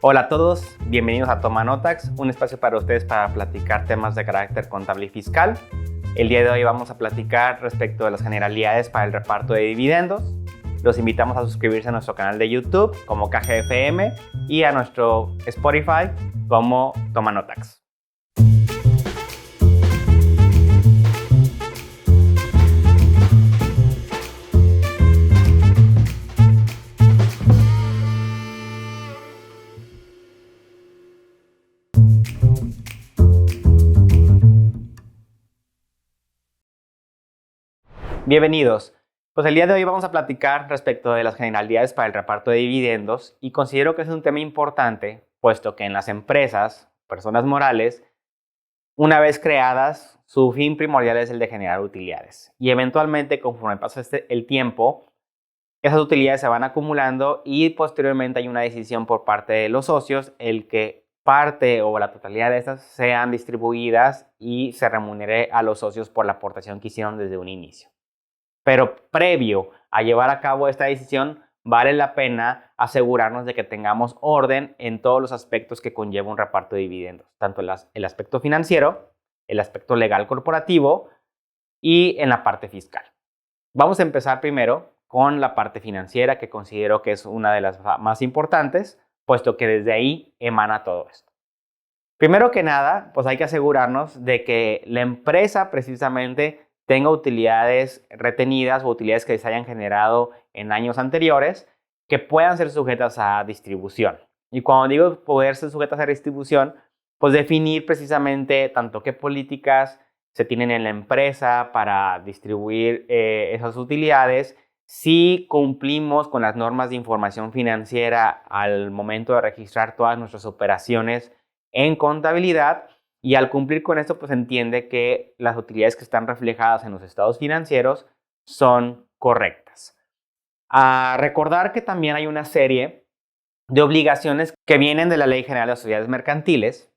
Hola a todos, bienvenidos a Toma Notax, un espacio para ustedes para platicar temas de carácter contable y fiscal. El día de hoy vamos a platicar respecto de las generalidades para el reparto de dividendos. Los invitamos a suscribirse a nuestro canal de YouTube como KGFM y a nuestro Spotify como Toma Notax. Bienvenidos. Pues el día de hoy vamos a platicar respecto de las generalidades para el reparto de dividendos y considero que es un tema importante, puesto que en las empresas, personas morales, una vez creadas, su fin primordial es el de generar utilidades. Y eventualmente, conforme pasa el tiempo, esas utilidades se van acumulando y posteriormente hay una decisión por parte de los socios, el que parte o la totalidad de estas sean distribuidas y se remunere a los socios por la aportación que hicieron desde un inicio. Pero previo a llevar a cabo esta decisión, vale la pena asegurarnos de que tengamos orden en todos los aspectos que conlleva un reparto de dividendos, tanto el aspecto financiero, el aspecto legal corporativo y en la parte fiscal. Vamos a empezar primero con la parte financiera, que considero que es una de las más importantes, puesto que desde ahí emana todo esto. Primero que nada, pues hay que asegurarnos de que la empresa precisamente tenga utilidades retenidas o utilidades que se hayan generado en años anteriores que puedan ser sujetas a distribución. Y cuando digo poder ser sujetas a distribución, pues definir precisamente tanto qué políticas se tienen en la empresa para distribuir esas utilidades, si cumplimos con las normas de información financiera al momento de registrar todas nuestras operaciones en contabilidad. Y al cumplir con esto, pues entiende que las utilidades que están reflejadas en los estados financieros son correctas. A recordar que también hay una serie de obligaciones que vienen de la Ley General de Sociedades Mercantiles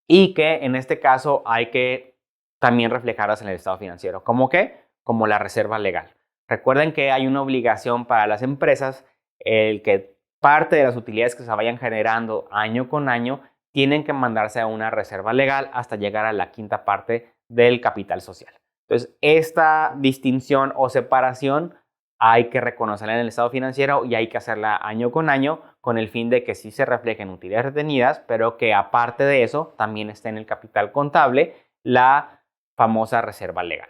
y que en este caso hay que también reflejarlas en el estado financiero. ¿Cómo qué? Como la reserva legal. Recuerden que hay una obligación para las empresas, el que parte de las utilidades que se vayan generando año con año tienen que mandarse a una reserva legal hasta llegar a la quinta parte del capital social. Entonces, esta distinción o separación hay que reconocerla en el estado financiero y hay que hacerla año con año con el fin de que sí se reflejen utilidades retenidas, pero que aparte de eso también esté en el capital contable la famosa reserva legal.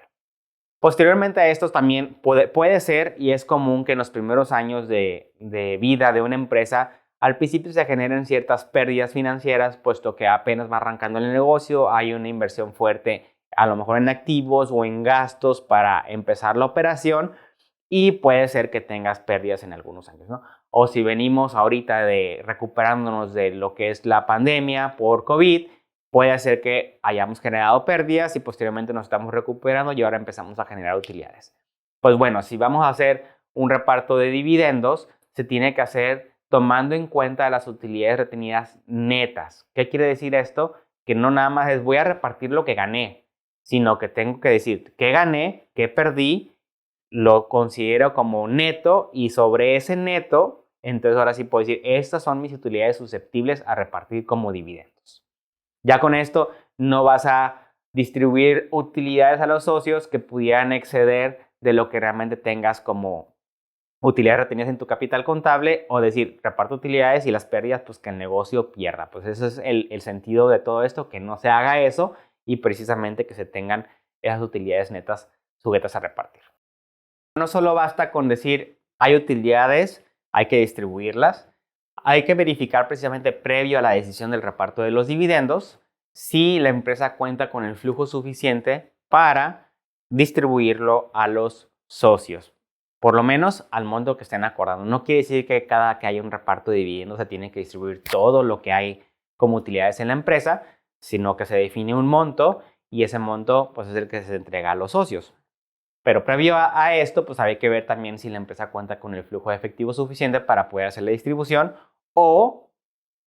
Posteriormente a esto también puede ser y es común que en los primeros años de vida de una empresa al principio se generen ciertas pérdidas financieras, puesto que apenas va arrancando el negocio, hay una inversión fuerte, a lo mejor en activos o en gastos para empezar la operación y puede ser que tengas pérdidas en algunos años, ¿no? O si venimos ahorita recuperándonos de lo que es la pandemia por COVID, puede ser que hayamos generado pérdidas y posteriormente nos estamos recuperando y ahora empezamos a generar utilidades. Pues bueno, si vamos a hacer un reparto de dividendos, se tiene que hacer tomando en cuenta las utilidades retenidas netas. ¿Qué quiere decir esto? Que no nada más es voy a repartir lo que gané, sino que tengo que decir qué gané, qué perdí, lo considero como neto y sobre ese neto, entonces ahora sí puedo decir, estas son mis utilidades susceptibles a repartir como dividendos. Ya con esto no vas a distribuir utilidades a los socios que pudieran exceder de lo que realmente tengas como utilidades retenidas en tu capital contable o decir, reparto utilidades y las pérdidas, pues que el negocio pierda. Pues ese es el sentido de todo esto, que no se haga eso y precisamente que se tengan esas utilidades netas sujetas a repartir. No solo basta con decir, hay utilidades, hay que distribuirlas, hay que verificar precisamente previo a la decisión del reparto de los dividendos si la empresa cuenta con el flujo suficiente para distribuirlo a los socios. Por lo menos al monto que estén acordando. No quiere decir que cada que haya un reparto de dividendos se tiene que distribuir todo lo que hay como utilidades en la empresa, sino que se define un monto y ese monto pues, es el que se entrega a los socios. Pero previo a esto, pues hay que ver también si la empresa cuenta con el flujo de efectivo suficiente para poder hacer la distribución o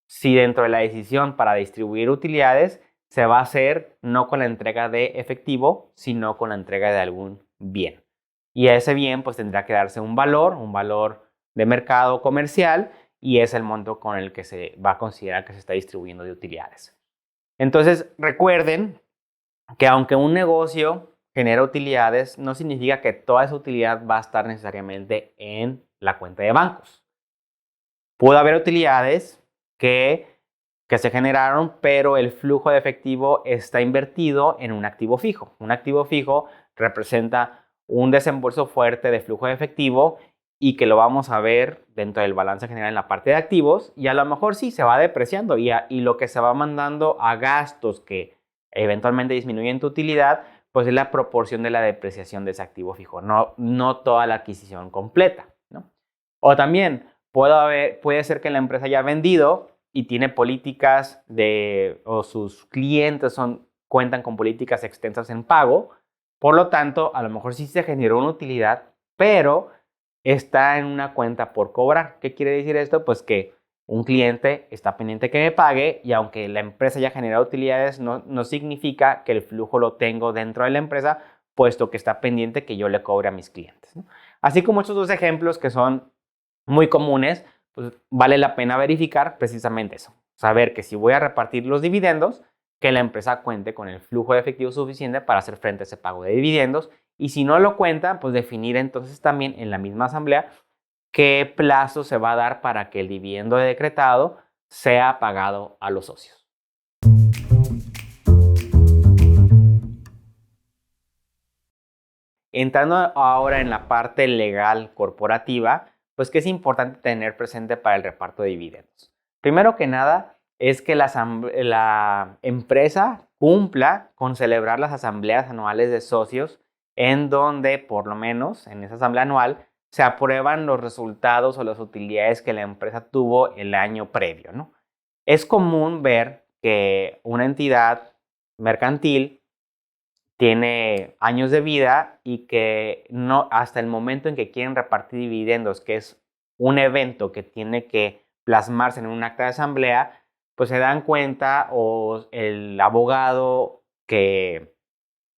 si dentro de la decisión para distribuir utilidades se va a hacer no con la entrega de efectivo, sino con la entrega de algún bien. Y a ese bien pues tendrá que darse un valor de mercado comercial y es el monto con el que se va a considerar que se está distribuyendo de utilidades. Entonces, recuerden que aunque un negocio genera utilidades, no significa que toda esa utilidad va a estar necesariamente en la cuenta de bancos. Puede haber utilidades que se generaron, pero el flujo de efectivo está invertido en un activo fijo. Un activo fijo representa un desembolso fuerte de flujo de efectivo y que lo vamos a ver dentro del balance general en la parte de activos, y a lo mejor sí se va depreciando y lo que se va mandando a gastos que eventualmente disminuyen tu utilidad, pues es la proporción de la depreciación de ese activo fijo, no toda la adquisición completa, ¿no? O también puede ser que la empresa haya vendido y tiene políticas o sus clientes cuentan con políticas extensas en pago. Por lo tanto, a lo mejor sí se generó una utilidad, pero está en una cuenta por cobrar. ¿Qué quiere decir esto? Pues que un cliente está pendiente que me pague, y aunque la empresa haya generado utilidades, no significa que el flujo lo tengo dentro de la empresa, puesto que está pendiente que yo le cobre a mis clientes, ¿no? Así como estos dos ejemplos que son muy comunes, pues vale la pena verificar precisamente eso. Saber que si voy a repartir los dividendos, que la empresa cuente con el flujo de efectivo suficiente para hacer frente a ese pago de dividendos. Y si no lo cuenta, pues definir entonces también en la misma asamblea qué plazo se va a dar para que el dividendo decretado sea pagado a los socios. Entrando ahora en la parte legal corporativa, pues ¿qué es importante tener presente para el reparto de dividendos? Primero que nada es que la empresa cumpla con celebrar las asambleas anuales de socios, en donde por lo menos en esa asamblea anual se aprueban los resultados o las utilidades que la empresa tuvo el año previo, ¿no? Es común ver que una entidad mercantil tiene años de vida y que no, hasta el momento en que quieren repartir dividendos, que es un evento que tiene que plasmarse en un acta de asamblea, pues se dan cuenta, o el abogado que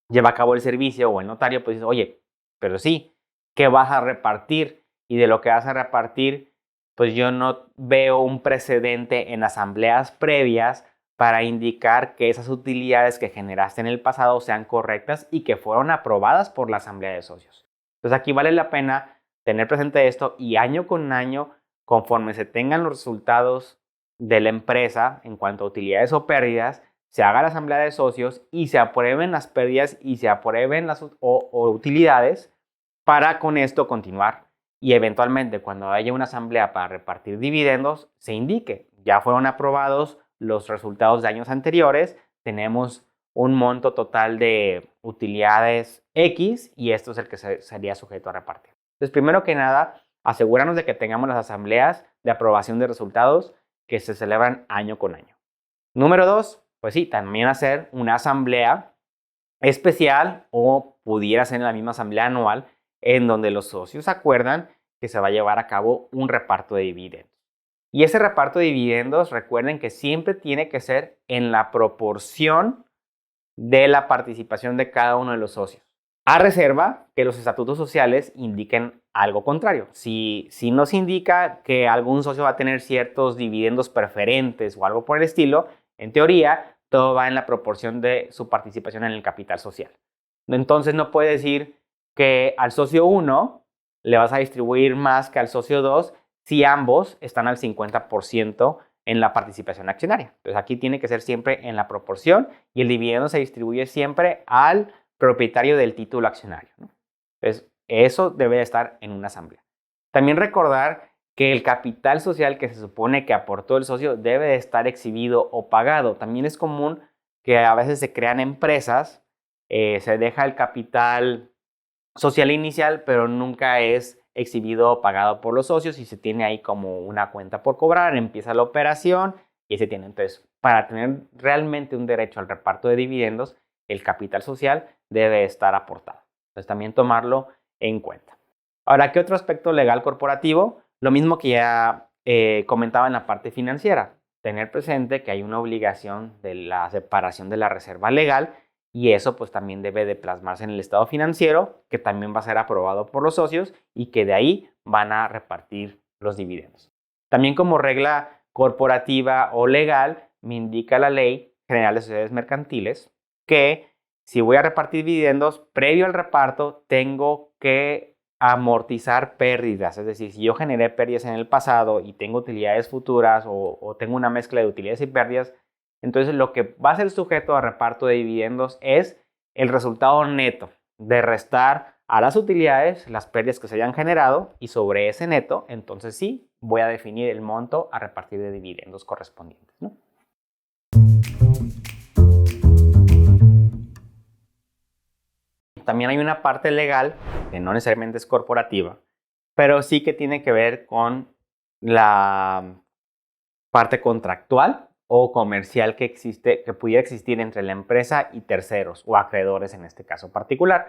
lleva a cabo el servicio o el notario pues dice, oye, pero sí, ¿qué vas a repartir? Y de lo que vas a repartir, pues yo no veo un precedente en asambleas previas para indicar que esas utilidades que generaste en el pasado sean correctas y que fueron aprobadas por la asamblea de socios. Entonces aquí vale la pena tener presente esto, y año con año, conforme se tengan los resultados de la empresa en cuanto a utilidades o pérdidas, se haga la asamblea de socios y se aprueben las pérdidas y se aprueben las utilidades, para con esto continuar. Y eventualmente cuando haya una asamblea para repartir dividendos, se indique, ya fueron aprobados los resultados de años anteriores, tenemos un monto total de utilidades X y esto es el que sería sujeto a repartir. Entonces, primero que nada, asegurarnos de que tengamos las asambleas de aprobación de resultados que se celebran año con año. Número 2, pues sí, también hacer una asamblea especial, o pudiera ser en la misma asamblea anual, en donde los socios acuerdan que se va a llevar a cabo un reparto de dividendos. Y ese reparto de dividendos, recuerden que siempre tiene que ser en la proporción de la participación de cada uno de los socios, a reserva que los estatutos sociales indiquen algo contrario. Si nos indica que algún socio va a tener ciertos dividendos preferentes o algo por el estilo, en teoría todo va en la proporción de su participación en el capital social. Entonces no puede decir que al socio 1 le vas a distribuir más que al socio 2 si ambos están al 50% en la participación accionaria. Entonces aquí tiene que ser siempre en la proporción, y el dividendo se distribuye siempre al propietario del título accionario, ¿no? Entonces eso debe estar en una asamblea. También recordar que el capital social que se supone que aportó el socio debe de estar exhibido o pagado. También es común que a veces se crean empresas, se deja el capital social inicial, pero nunca es exhibido o pagado por los socios, y se tiene ahí como una cuenta por cobrar, empieza la operación y se tiene. Entonces, para tener realmente un derecho al reparto de dividendos, el capital social debe estar aportado. Entonces, también tomarlo en cuenta. Ahora, ¿qué otro aspecto legal corporativo? Lo mismo que ya comentaba en la parte financiera. Tener presente que hay una obligación de la separación de la reserva legal, y eso pues también debe de plasmarse en el estado financiero, que también va a ser aprobado por los socios y que de ahí van a repartir los dividendos. También como regla corporativa o legal, me indica la Ley General de Sociedades Mercantiles que si voy a repartir dividendos, previo al reparto, tengo que amortizar pérdidas. Es decir, si yo generé pérdidas en el pasado y tengo utilidades futuras o tengo una mezcla de utilidades y pérdidas, entonces lo que va a ser sujeto a reparto de dividendos es el resultado neto de restar a las utilidades las pérdidas que se hayan generado y sobre ese neto, entonces sí, voy a definir el monto a repartir de dividendos correspondientes, ¿no? También hay una parte legal que no necesariamente es corporativa, pero sí que tiene que ver con la parte contractual o comercial que pudiera existir entre la empresa y terceros o acreedores en este caso particular.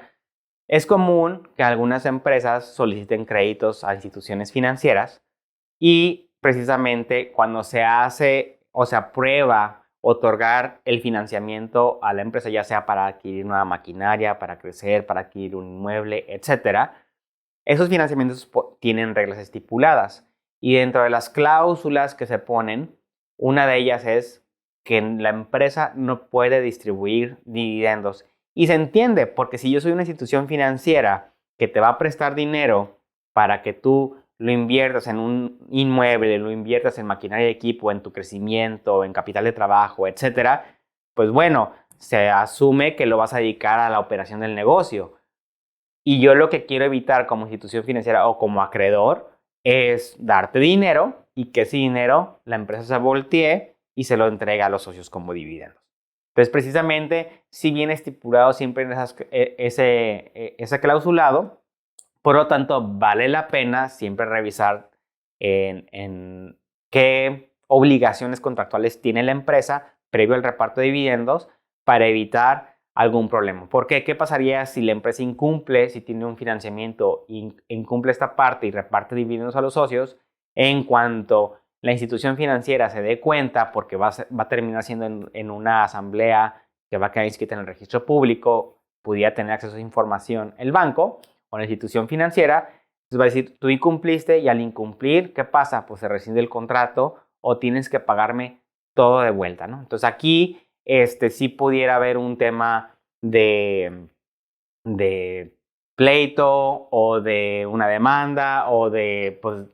Es común que algunas empresas soliciten créditos a instituciones financieras y precisamente cuando se hace o se aprueba otorgar el financiamiento a la empresa, ya sea para adquirir nueva maquinaria, para crecer, para adquirir un inmueble, etcétera, esos financiamientos tienen reglas estipuladas y dentro de las cláusulas que se ponen, una de ellas es que la empresa no puede distribuir dividendos. Y se entiende, porque si yo soy una institución financiera que te va a prestar dinero para que tú lo inviertas en un inmueble, lo inviertas en maquinaria de equipo, en tu crecimiento, en capital de trabajo, etcétera, pues bueno, se asume que lo vas a dedicar a la operación del negocio. Y yo lo que quiero evitar como institución financiera o como acreedor es darte dinero y que ese dinero la empresa se voltee y se lo entregue a los socios como dividendos. Entonces, precisamente, si viene estipulado siempre en ese clausulado, por lo tanto, vale la pena siempre revisar en qué obligaciones contractuales tiene la empresa previo al reparto de dividendos para evitar algún problema. ¿Por qué? ¿Qué pasaría si la empresa incumple, si tiene un financiamiento, incumple esta parte y reparte dividendos a los socios? En cuanto la institución financiera se dé cuenta, porque va a terminar siendo en una asamblea que va a quedar inscrita en el registro público, pudiera tener acceso a esa información el banco o la institución financiera, entonces va a decir, tú incumpliste y al incumplir, ¿qué pasa? Pues se rescinde el contrato o tienes que pagarme todo de vuelta, ¿no? Entonces aquí sí pudiera haber un tema de pleito o de una demanda o de pues,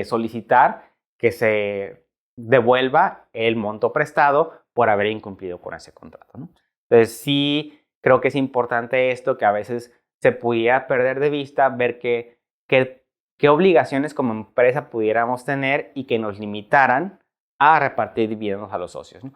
solicitar que se devuelva el monto prestado por haber incumplido con ese contrato, ¿no? Entonces sí creo que es importante esto, que a veces se pudiera perder de vista, ver qué obligaciones como empresa pudiéramos tener y que nos limitaran a repartir dividendos a los socios, ¿no?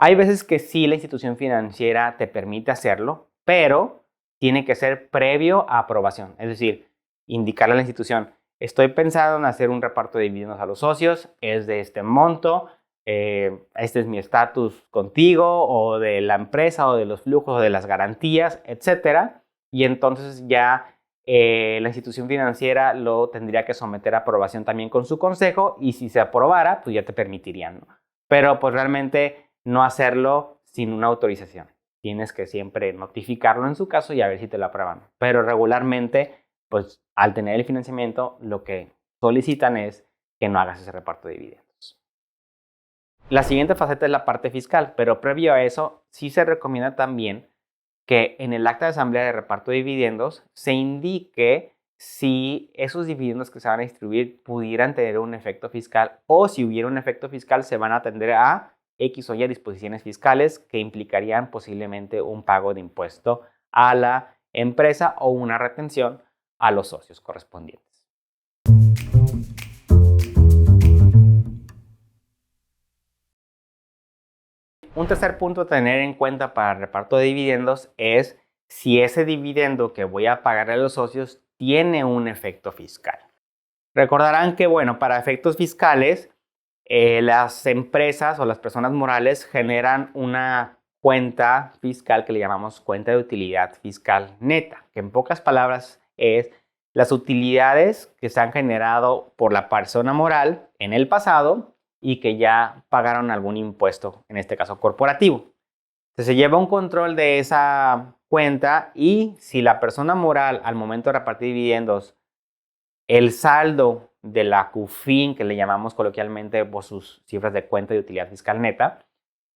Hay veces que sí la institución financiera te permite hacerlo, pero tiene que ser previo a aprobación. Es decir, indicarle a la institución, estoy pensando en hacer un reparto de dividendos a los socios, es de este monto, este es mi estatus contigo o de la empresa o de los flujos o de las garantías, etcétera. Y entonces ya la institución financiera lo tendría que someter a aprobación también con su consejo y si se aprobara, pues ya te permitirían, ¿no? Pero pues realmente no hacerlo sin una autorización. Tienes que siempre notificarlo en su caso y a ver si te lo aprueban. Pero regularmente, pues al tener el financiamiento, lo que solicitan es que no hagas ese reparto de dividendos. La siguiente faceta es la parte fiscal, pero previo a eso, sí se recomienda también que en el acta de asamblea de reparto de dividendos se indique si esos dividendos que se van a distribuir pudieran tener un efecto fiscal o si hubiera un efecto fiscal se van a atender a X o Y disposiciones fiscales que implicarían posiblemente un pago de impuesto a la empresa o una retención a los socios correspondientes. Un tercer punto a tener en cuenta para el reparto de dividendos es si ese dividendo que voy a pagar a los socios tiene un efecto fiscal. Recordarán que, bueno, para efectos fiscales, las empresas o las personas morales generan una cuenta fiscal que le llamamos cuenta de utilidad fiscal neta, que en pocas palabras es las utilidades que se han generado por la persona moral en el pasado y que ya pagaron algún impuesto, en este caso corporativo. Entonces se lleva un control de esa cuenta y si la persona moral al momento de repartir dividendos, el saldo de la CUFIN, que le llamamos coloquialmente por sus cifras de cuenta de utilidad fiscal neta,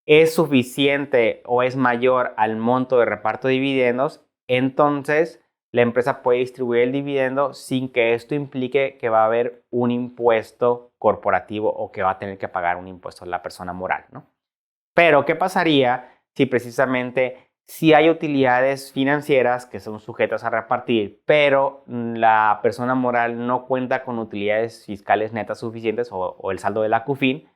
es suficiente o es mayor al monto de reparto de dividendos, entonces la empresa puede distribuir el dividendo sin que esto implique que va a haber un impuesto corporativo o que va a tener que pagar un impuesto a la persona moral, ¿no? Pero, ¿qué pasaría si precisamente si hay utilidades financieras que son sujetas a repartir, pero la persona moral no cuenta con utilidades fiscales netas suficientes o el saldo de la CUFIN?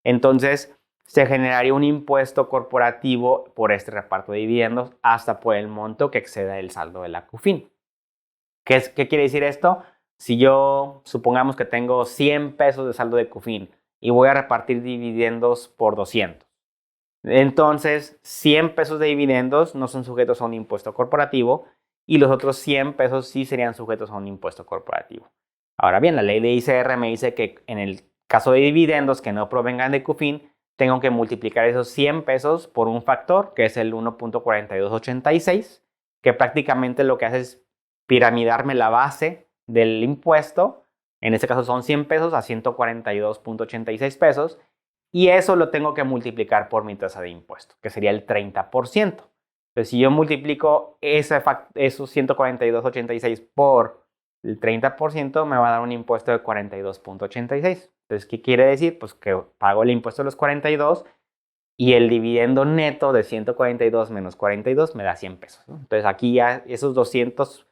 Entonces, se generaría un impuesto corporativo por este reparto de dividendos hasta por el monto que exceda el saldo de la CUFIN. ¿Qué quiere decir esto? Si yo, supongamos que tengo 100 pesos de saldo de CUFIN y voy a repartir dividendos por 200. Entonces, 100 pesos de dividendos no son sujetos a un impuesto corporativo y los otros 100 pesos sí serían sujetos a un impuesto corporativo. Ahora bien, la ley de ICR me dice que en el caso de dividendos que no provengan de CUFIN, tengo que multiplicar esos 100 pesos por un factor, que es el 1.4286, que prácticamente lo que hace es piramidarme la base del impuesto. En este caso son 100 pesos a 142.86 pesos. Y eso lo tengo que multiplicar por mi tasa de impuesto, que sería el 30%. Entonces, si yo multiplico esos 142.86 por el 30%, me va a dar un impuesto de 42.86. Entonces, ¿qué quiere decir? Pues que pago el impuesto de los 42 y el dividendo neto de 142 menos 42 me da 100 pesos, ¿no? Entonces, aquí ya esos 200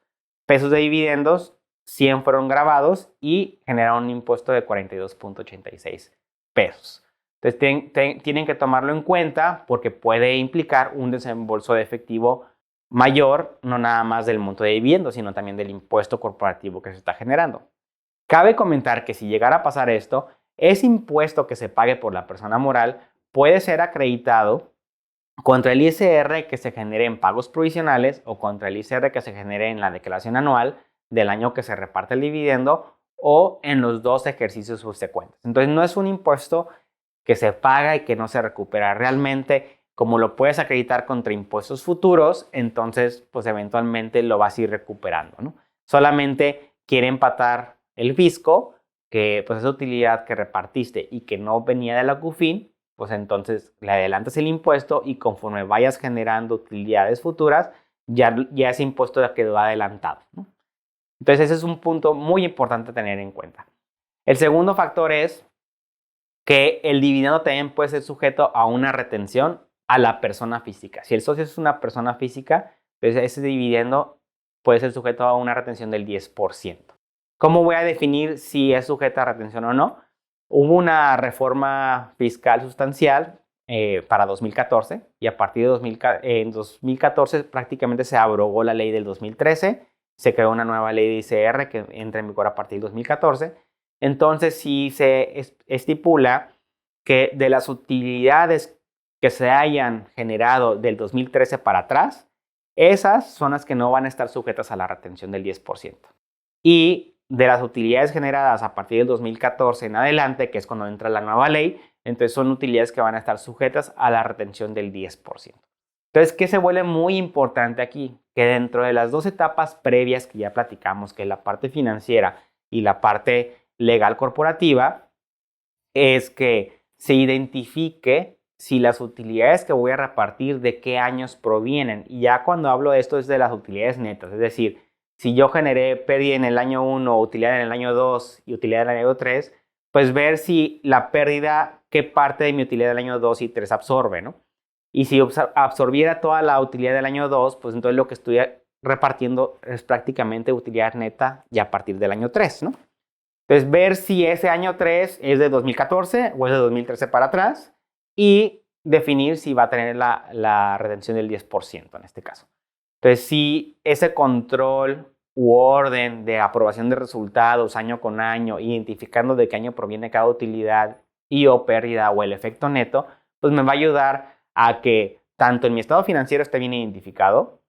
pesos de dividendos, 100 fueron grabados y generaron un impuesto de 42.86 pesos. Entonces, tienen que tomarlo en cuenta porque puede implicar un desembolso de efectivo mayor, no nada más del monto de dividendos, sino también del impuesto corporativo que se está generando. Cabe comentar que si llegara a pasar esto, ese impuesto que se pague por la persona moral puede ser acreditado contra el ISR que se genere en pagos provisionales o contra el ISR que se genere en la declaración anual del año que se reparte el dividendo o en los dos ejercicios subsecuentes. Entonces, no es un impuesto que se paga y que no se recupera. Realmente, como lo puedes acreditar contra impuestos futuros, entonces, pues eventualmente lo vas a ir recuperando, ¿no? Solamente quiere empatar el fisco, que pues esa utilidad que repartiste y que no venía de la CUFIN, pues entonces le adelantas el impuesto y conforme vayas generando utilidades futuras, ya ese impuesto ya quedó adelantado, ¿no? Entonces, ese es un punto muy importante a tener en cuenta. El segundo factor es que el dividendo también puede ser sujeto a una retención a la persona física. Si el socio es una persona física, pues ese dividendo puede ser sujeto a una retención del 10%. ¿Cómo voy a definir si es sujeta a retención o no? Hubo una reforma fiscal sustancial para 2014 y a partir de 2014 prácticamente se abrogó la ley del 2013, se creó una nueva ley de ICR que entra en vigor a partir del 2014. Entonces, sí se estipula que de las utilidades que se hayan generado del 2013 para atrás, esas son las que no van a estar sujetas a la retención del 10%. Y de las utilidades generadas a partir del 2014 en adelante, que es cuando entra la nueva ley, entonces son utilidades que van a estar sujetas a la retención del 10%. Entonces, ¿qué se vuelve muy importante aquí? Que dentro de las dos etapas previas que ya platicamos, que es la parte financiera y la parte legal corporativa, es que se identifique si las utilidades que voy a repartir de qué años provienen. Y ya cuando hablo de esto es de las utilidades netas, es decir, si yo generé pérdida en el año 1, utilidad en el año 2 y utilidad en el año 3, pues ver si la pérdida, qué parte de mi utilidad del año 2 y 3 absorbe, ¿no? Y si absorbiera toda la utilidad del año 2, pues entonces lo que estoy repartiendo es prácticamente utilidad neta ya a partir del año 3, ¿no? Entonces, ver si ese año 3 es de 2014 o es de 2013 para atrás y definir si va a tener la retención del 10% en este caso. Entonces, si ese control u orden de aprobación de resultados año con año, identificando de qué año proviene cada utilidad y o pérdida o el efecto neto, pues me va a ayudar a que tanto en mi estado financiero esté bien identificado,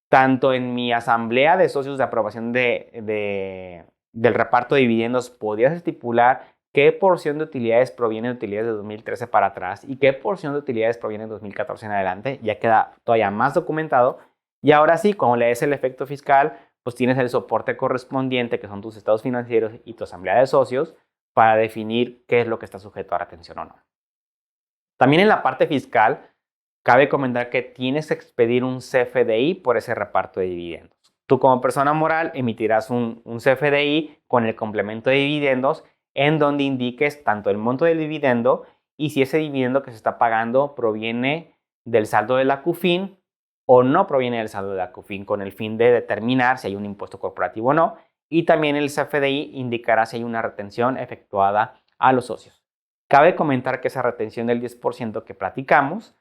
tanto en mi asamblea de socios de aprobación del reparto de dividendos podrías estipular qué porción de utilidades proviene de utilidades de 2013 para atrás y qué porción de utilidades proviene de 2014 en adelante. Ya queda todavía más documentado. Y ahora sí, cuando le des el efecto fiscal, pues tienes el soporte correspondiente, que son tus estados financieros y tu asamblea de socios, para definir qué es lo que está sujeto a retención o no. También en la parte fiscal, cabe comentar que tienes que expedir un CFDI por ese reparto de dividendos. Tú como persona moral emitirás un CFDI con el complemento de dividendos en donde indiques tanto el monto del dividendo y si ese dividendo que se está pagando proviene del saldo de la CUFIN o no proviene del saldo de la CUFIN, con el fin de determinar si hay un impuesto corporativo o no. Y también el CFDI indicará si hay una retención efectuada a los socios. Cabe comentar que esa retención del 10% que platicamos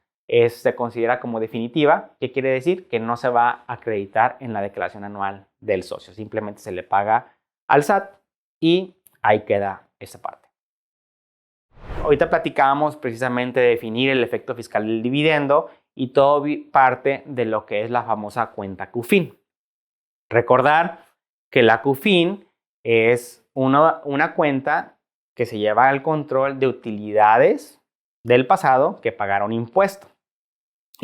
se considera como definitiva, que quiere decir que no se va a acreditar en la declaración anual del socio. Simplemente se le paga al SAT y ahí queda esa parte. Ahorita platicábamos precisamente de definir el efecto fiscal del dividendo y todo parte de lo que es la famosa cuenta CUFIN. Recordar que la CUFIN es una cuenta que se lleva al control de utilidades del pasado que pagaron impuesto.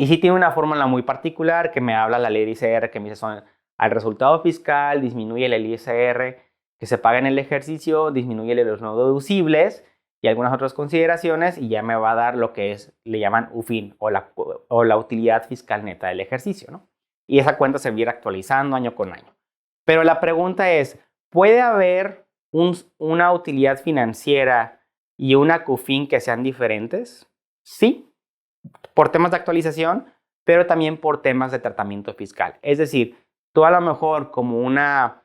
Y sí tiene una fórmula muy particular que me habla la ley de ISR, que me dice al resultado fiscal disminuye el ISR que se paga en el ejercicio, disminuye los no deducibles y algunas otras consideraciones y ya me va a dar lo que le llaman UFIN o la utilidad fiscal neta del ejercicio, ¿no? Y esa cuenta se va a ir actualizando año con año. Pero la pregunta es, ¿puede haber una utilidad financiera y una CUFIN que sean diferentes? Sí, por temas de actualización, pero también por temas de tratamiento fiscal. Es decir, tú a lo mejor como una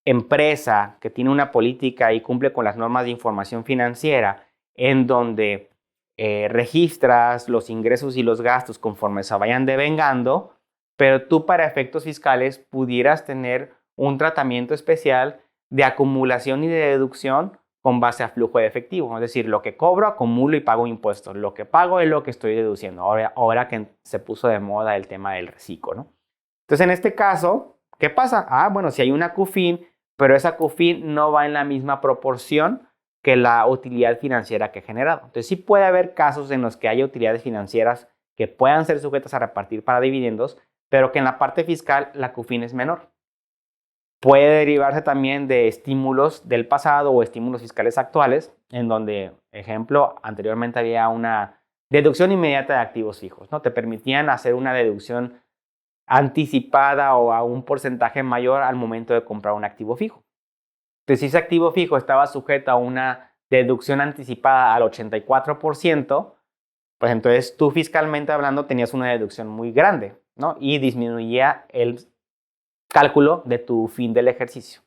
empresa que tiene una política y cumple con las normas de información financiera en donde registras los ingresos y los gastos conforme se vayan devengando, pero tú para efectos fiscales pudieras tener un tratamiento especial de acumulación y de deducción con base a flujo de efectivo. Es decir, lo que cobro, acumulo y pago impuestos. Lo que pago es lo que estoy deduciendo. Ahora que se puso de moda el tema del reciclo, ¿no? Entonces, en este caso, ¿qué pasa? Bueno, si hay una CUFIN, pero esa CUFIN no va en la misma proporción que la utilidad financiera que he generado. Entonces, sí puede haber casos en los que haya utilidades financieras que puedan ser sujetas a repartir para dividendos, pero que en la parte fiscal la CUFIN es menor. Puede derivarse también de estímulos del pasado o estímulos fiscales actuales, en donde, ejemplo, anteriormente había una deducción inmediata de activos fijos, ¿no? Te permitían hacer una deducción anticipada o a un porcentaje mayor al momento de comprar un activo fijo. Entonces, si ese activo fijo estaba sujeto a una deducción anticipada al 84%, pues entonces tú fiscalmente hablando tenías una deducción muy grande, ¿no? Y disminuía el cálculo de tu fin del ejercicio.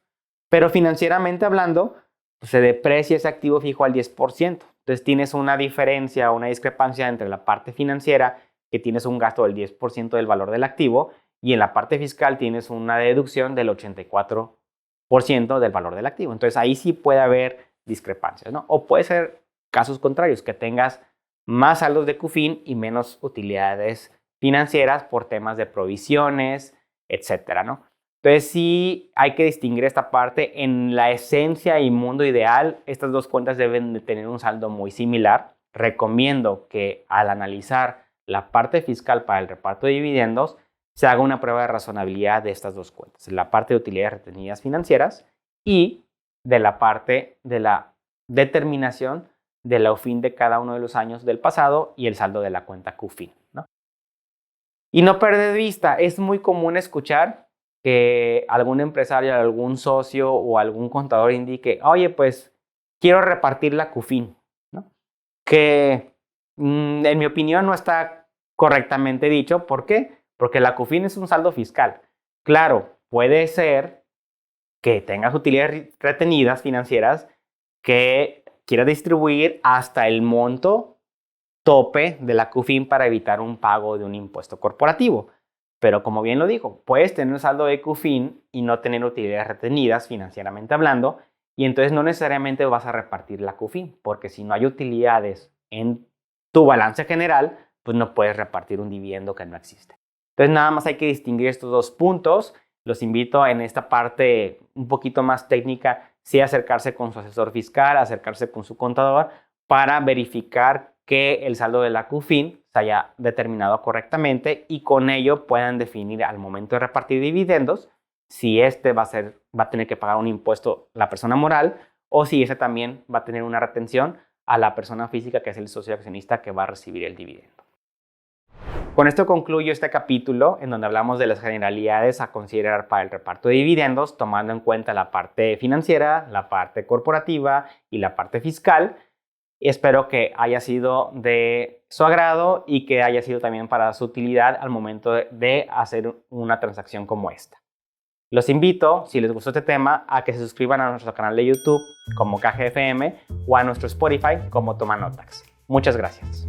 Pero financieramente hablando, pues se deprecia ese activo fijo al 10%. Entonces tienes una diferencia, una discrepancia entre la parte financiera, que tienes un gasto del 10% del valor del activo, y en la parte fiscal tienes una deducción del 84% del valor del activo. Entonces ahí sí puede haber discrepancias, ¿no? O puede ser casos contrarios, que tengas más saldos de CUFIN y menos utilidades financieras por temas de provisiones, etcétera, ¿no? Entonces sí hay que distinguir esta parte. En la esencia y mundo ideal, estas dos cuentas deben de tener un saldo muy similar. Recomiendo que al analizar la parte fiscal para el reparto de dividendos, se haga una prueba de razonabilidad de estas dos cuentas. La parte de utilidades retenidas financieras y de la parte de la determinación de la UFIN de cada uno de los años del pasado y el saldo de la cuenta CUFIN, ¿no? Y no perder de vista, es muy común escuchar que algún empresario, algún socio o algún contador indique, oye, pues quiero repartir la CUFIN, ¿no? Que en mi opinión no está correctamente dicho. ¿Por qué? Porque la CUFIN es un saldo fiscal. Claro, puede ser que tengas utilidades retenidas financieras que quieras distribuir hasta el monto tope de la CUFIN para evitar un pago de un impuesto corporativo. Pero como bien lo digo, puedes tener un saldo de CUFIN y no tener utilidades retenidas financieramente hablando, y entonces no necesariamente vas a repartir la CUFIN, porque si no hay utilidades en tu balance general, pues no puedes repartir un dividendo que no existe. Entonces nada más hay que distinguir estos dos puntos. Los invito en esta parte un poquito más técnica, sí acercarse con su asesor fiscal, acercarse con su contador para verificar que el saldo de la CUFIN se haya determinado correctamente y con ello puedan definir al momento de repartir dividendos si va a tener que pagar un impuesto la persona moral o si ese también va a tener una retención a la persona física que es el socio accionista que va a recibir el dividendo. Con esto concluyo este capítulo en donde hablamos de las generalidades a considerar para el reparto de dividendos, tomando en cuenta la parte financiera, la parte corporativa y la parte fiscal. Espero que haya sido de su agrado y que haya sido también para su utilidad al momento de hacer una transacción como esta. Los invito, si les gustó este tema, a que se suscriban a nuestro canal de YouTube como KGFM o a nuestro Spotify como Toma Notas. Muchas gracias.